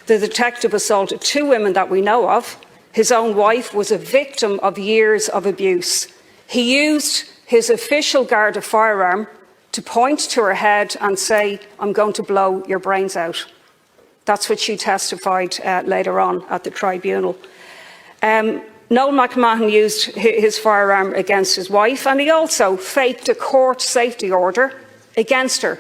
The detective assaulted 2 women that we know of. His own wife was a victim of years of abuse. He used his official Garda firearm to point to her head and say, "I'm going to blow your brains out." That's what she testified later on at the tribunal. Noel McMahon used his firearm against his wife, and he also faked a court safety order against her.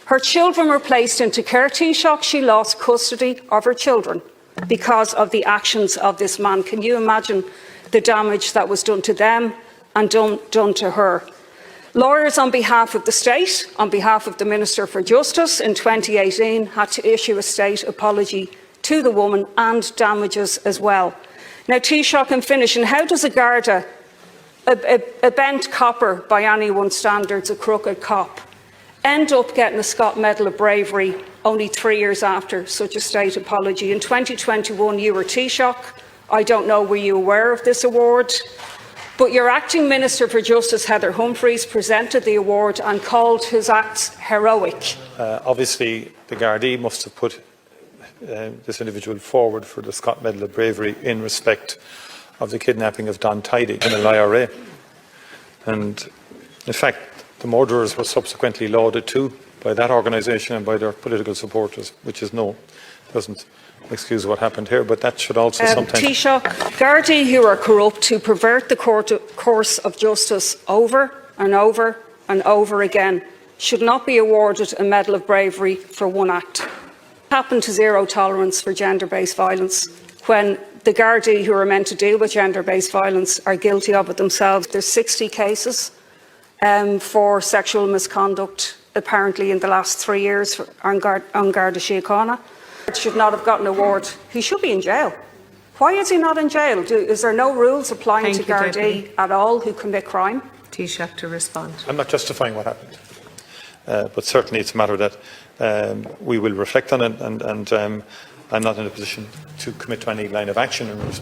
Her children were placed into care. Taoiseach, she lost custody of her children because of the actions of this man. Can you imagine the damage that was done to them and done to her? Lawyers on behalf of the state, on behalf of the Minister for Justice in 2018, had to issue a state apology to the woman and damages as well. Now, Taoiseach, in finishing, how does a Garda, a bent copper by anyone's standards, a crooked cop, end up getting a Scott Medal of Bravery only 3 years after such a state apology? In 2021, you were Taoiseach. I don't know, were you aware of this award? But your acting Minister for Justice, Heather Humphreys, presented the award and called his acts heroic. Obviously, the Gardaí must have put this individual forward for the Scott Medal of Bravery in respect of the kidnapping of Don Tidy in an IRA. And in fact, the murderers were subsequently lauded too by that organisation and by their political supporters, which is doesn't excuse what happened here, but that should also sometimes... Taoiseach, Gardaí who are corrupt, who pervert the course of justice over and over and over again, should not be awarded a Medal of Bravery for one act. What happened to zero tolerance for gender-based violence when the Gardaí who are meant to deal with gender-based violence are guilty of it themselves? There's 60 cases for sexual misconduct, apparently, in the last 3 years on Garda Síochána. Should not have gotten an award. He should be in jail. Why is he not in jail? Is there no rules applying to Gardaí at all who commit crime? Taoiseach to respond. I'm not justifying what happened, but certainly it's a matter that we will reflect on it, and I'm not in a position to commit to any line of action in response.